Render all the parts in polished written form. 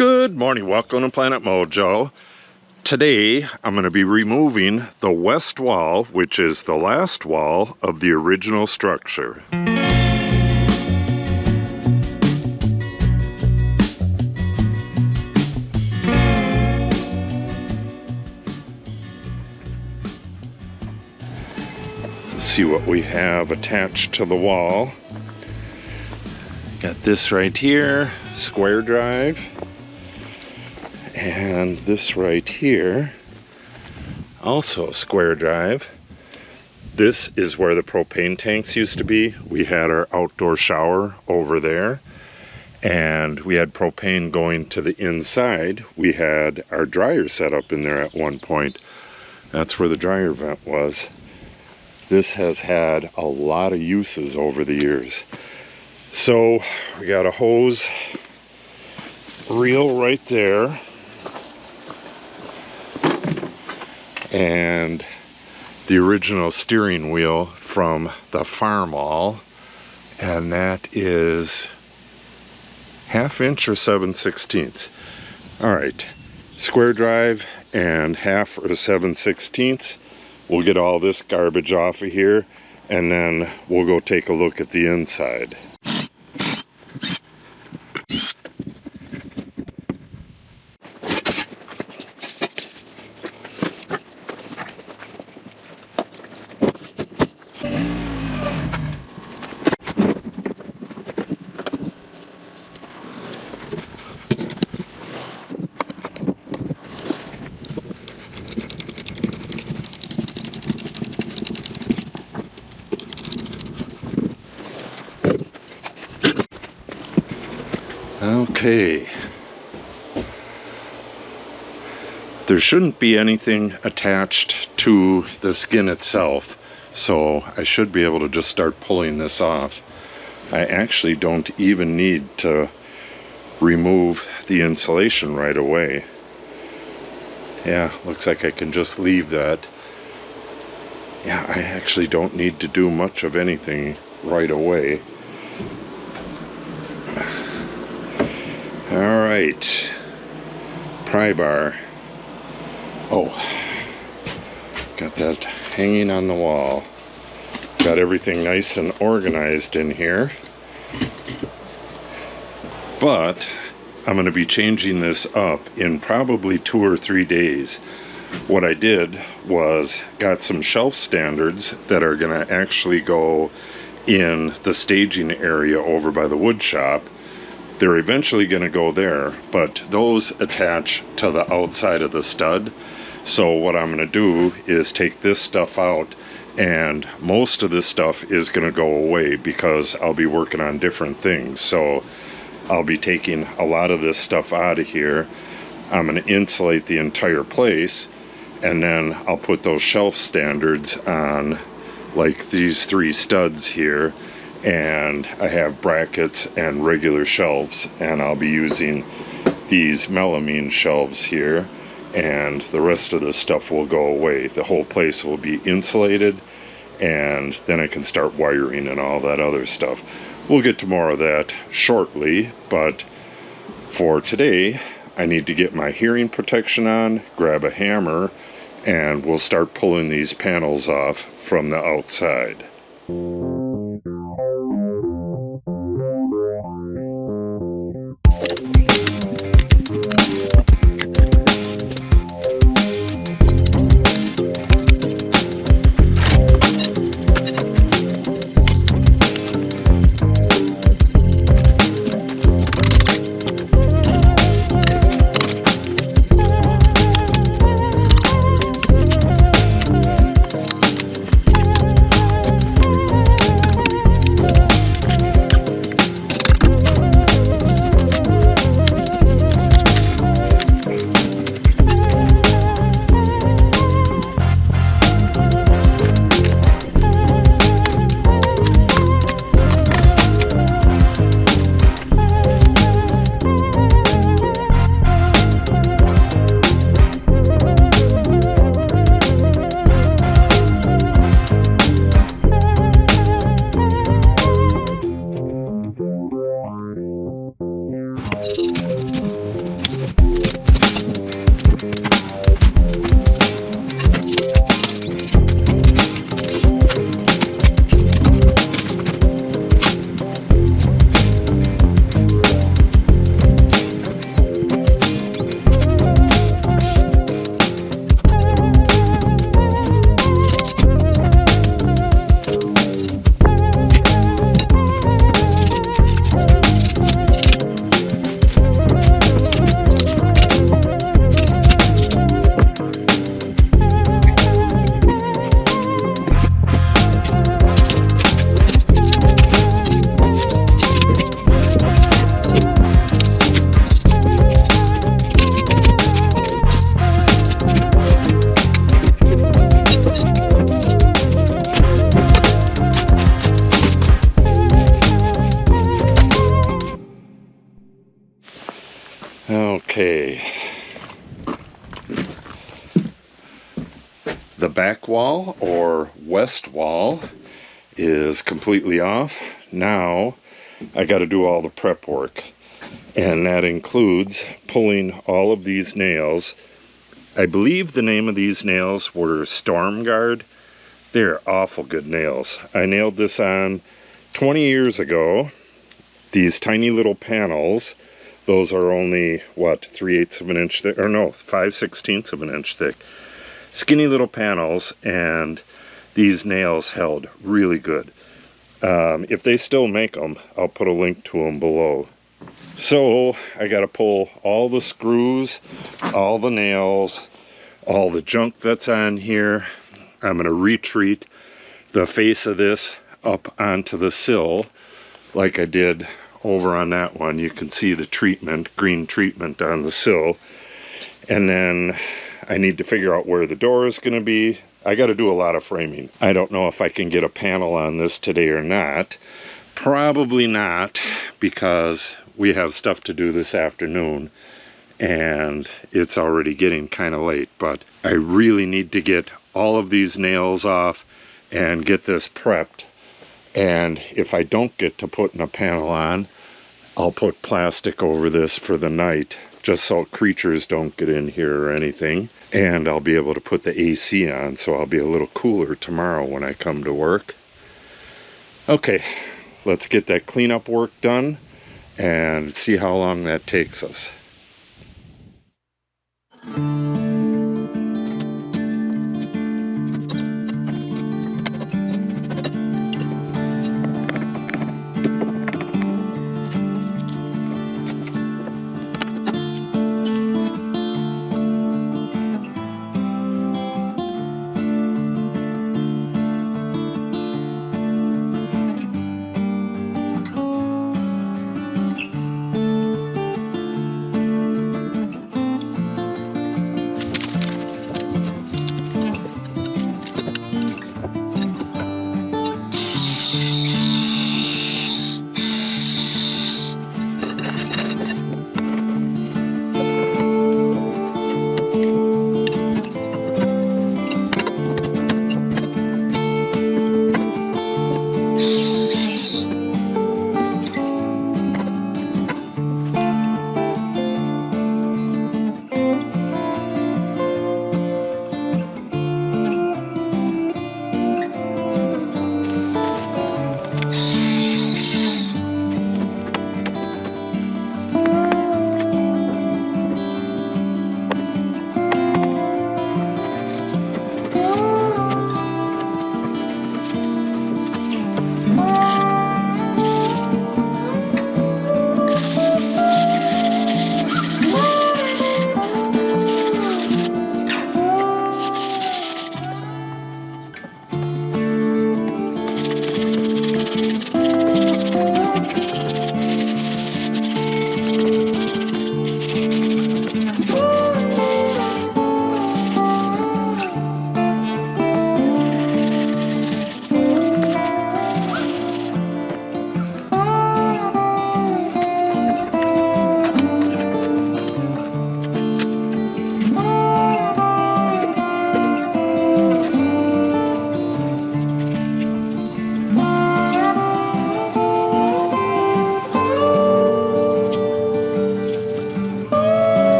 Good morning, welcome to Planet Mojo. Today I'm going to be removing the west wall, which is the last wall of the original structure. See what we have attached to the wall. Got this right here, square drive. And this right here, also square drive. This is where the propane tanks used to be. We had our outdoor shower over there, and we had propane going to the inside. We had our dryer set up in there at one point. That's where the dryer vent was. This has had a lot of uses over the years. So we got a hose reel right there. And the original steering wheel from the farm wall, and that is 1/2 inch or 7/16. All right, square drive and 1/2 or 7/16. We'll get all this garbage off of here, and then we'll go take a look at the inside. Okay, there shouldn't be anything attached to the skin itself, so I should be able to just start pulling this off. I actually don't even need to remove the insulation right away. Yeah, looks like I can just leave that. Yeah, I actually don't need to do much of anything right away. All right, pry bar. Oh, got that hanging on the wall. Got everything nice and organized in here. But I'm going to be changing this up in probably 2 or 3 days. What I did was got some shelf standards that are going to actually go in the staging area over by the wood shop. They're eventually going to go there, but those attach to the outside of the stud. So what I'm going to do is take this stuff out, and most of this stuff is going to go away because I'll be working on different things. So I'll be taking a lot of this stuff out of here. I'm going to insulate the entire place, and then I'll put those shelf standards on, like these 3 studs here. And I have brackets and regular shelves, and I'll be using these melamine shelves here, and the rest of this stuff will go away. The whole place will be insulated, and then I can start wiring and all that other stuff. We'll get to more of that shortly, but for today I need to get my hearing protection on, grab a hammer, and we'll start pulling these panels off from the outside. Okay. The back wall, or west wall, is completely off. Now I got to do all the prep work, and that includes pulling all of these nails. I believe the name of these nails were Storm Guard. They're awful good nails. I nailed this on 20 years ago. These tiny little panels, those are only, what, 3/8 of an inch thick, or no, 5/16 of an inch thick. Skinny little panels, and these nails held really good. If they still make them, I'll put a link to them below. So I got to pull all the screws, all the nails, all the junk that's on here. I'm going to retreat the face of this up onto the sill like I did over on that one. You can see the treatment, green treatment on the sill. And then I need to figure out where the door is going to be. I got to do a lot of framing. I don't know if I can get a panel on this today or not. Probably not, because we have stuff to do this afternoon and it's already getting kind of late. But I really need to get all of these nails off and get this prepped. And if I don't get to putting a panel on, I'll put plastic over this for the night, just so creatures don't get in here or anything. And I'll be able to put the AC on, so I'll be a little cooler tomorrow when I come to work. Okay, let's get that cleanup work done and see how long that takes us.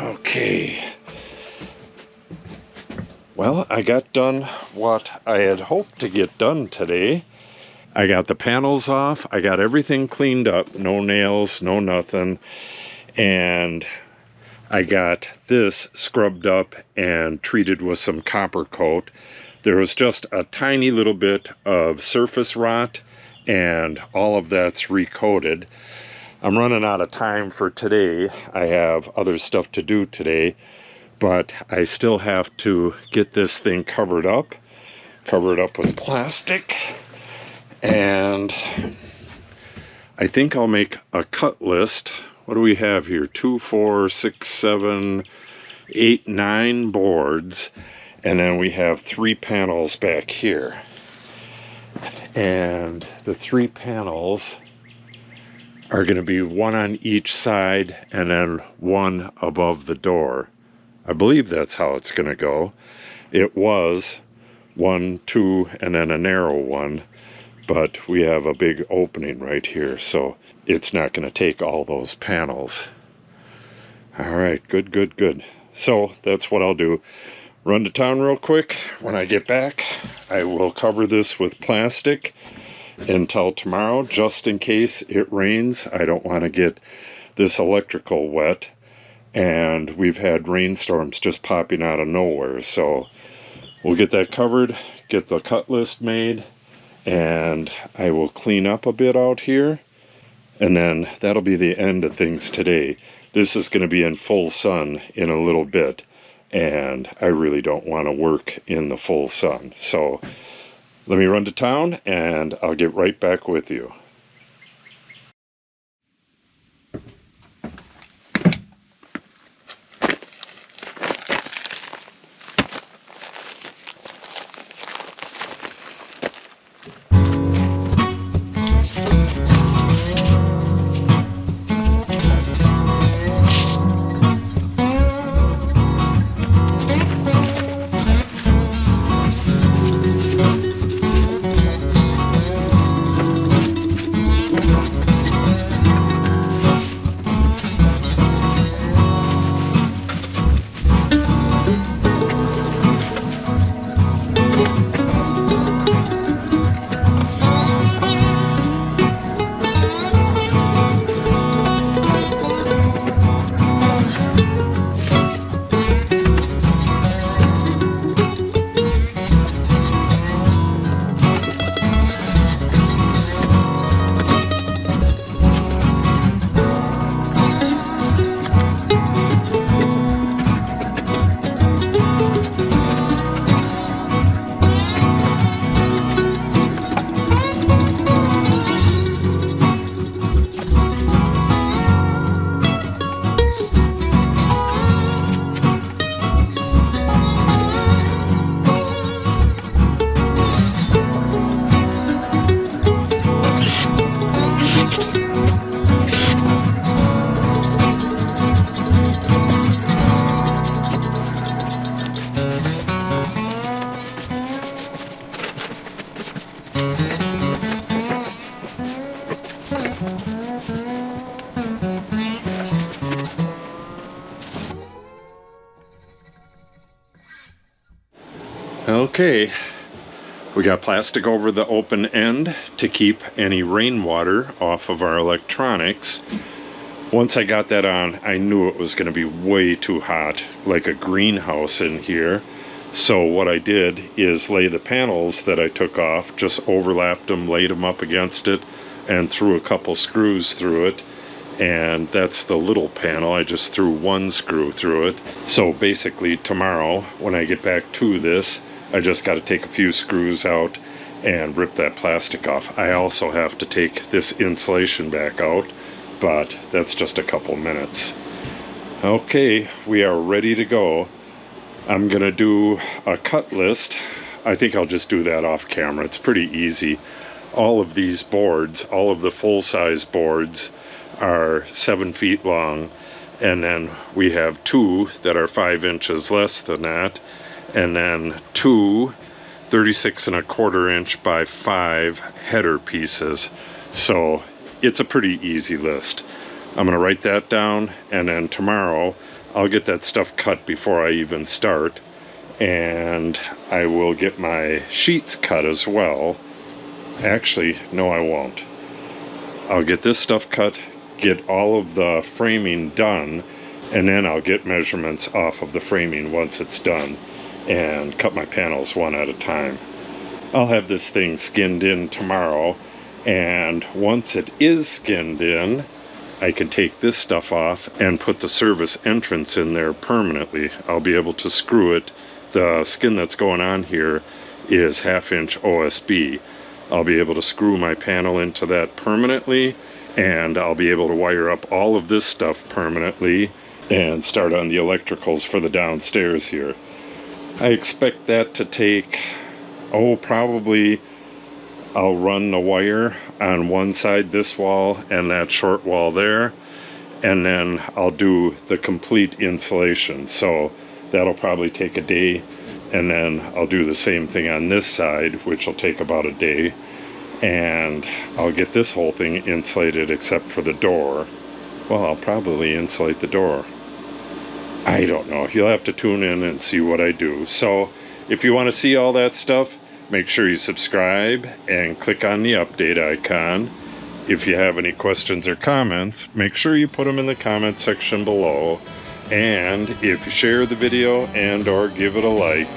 Okay. Well, I got done what I had hoped to get done today. I got the panels off. I got everything cleaned up. No nails, no nothing. And I got this scrubbed up and treated with some copper coat. There was just a tiny little bit of surface rot, and all of that's recoated. I'm running out of time for today. I have other stuff to do today, but I still have to get this thing covered up with plastic. And I think I'll make a cut list. What do we have here? 2, 4, 6, 7, 8, 9 boards, and then we have 3 panels back here. And the 3 panels are going to be 1 on each side and then 1 above the door. I believe that's how it's going to go. It was 1, 2, and then a narrow one, but we have a big opening right here, so it's not going to take all those panels. All right, good, good, good. So that's what I'll do. Run to town real quick. When I get back, I will cover this with plastic until tomorrow, just in case it rains. I don't want to get this electrical wet, and we've had rainstorms just popping out of nowhere, so we'll get that covered, get the cut list made, and I will clean up a bit out here, and then that'll be the end of things today. This is going to be in full sun in a little bit, and I really don't want to work in the full sun. So let me run to town, and I'll get right back with you. Okay, we got plastic over the open end to keep any rainwater off of our electronics. Once I got that on, I knew it was going to be way too hot, like a greenhouse in here. So what I did is lay the panels that I took off, just overlapped them, laid them up against it, and threw a couple screws through it. And that's the little panel. I just threw 1 screw through it. So basically tomorrow, when I get back to this, I just got to take a few screws out and rip that plastic off. I also have to take this insulation back out, but that's just a couple minutes. Okay, we are ready to go. I'm gonna do a cut list. I think I'll just do that off camera. It's pretty easy. All of these boards, all of the full-size boards, are 7 feet long, and then we have 2 that are 5 inches less than that, and then 2 36¼ inch by 5 header pieces. So it's a pretty easy list. I'm gonna write that down, and then tomorrow I'll get that stuff cut before I even start, and I will get my sheets cut as well. Actually, no, I won't. I'll get this stuff cut, get all of the framing done, and then I'll get measurements off of the framing once it's done and cut my panels one at a time. I'll have this thing skinned in tomorrow, and once it is skinned in, I can take this stuff off and put the service entrance in there permanently. I'll be able to screw it. The skin that's going on here is 1/2 inch OSB. I'll be able to screw my panel into that permanently, and I'll be able to wire up all of this stuff permanently, and start on the electricals for the downstairs here. I expect that to take, probably I'll run the wire on one side, this wall, and that short wall there, and then I'll do the complete insulation. So that'll probably take a day, and then I'll do the same thing on this side, which will take about a day, and I'll get this whole thing insulated except for the door. Well, I'll probably insulate the door. I don't know. You'll have to tune in and see what I do. So if you want to see all that stuff, make sure you subscribe and click on the update icon. If you have any questions or comments, make sure you put them in the comment section below. And if you share the video and or give it a like,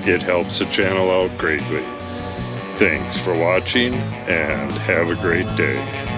it helps the channel out greatly. Thanks for watching and have a great day.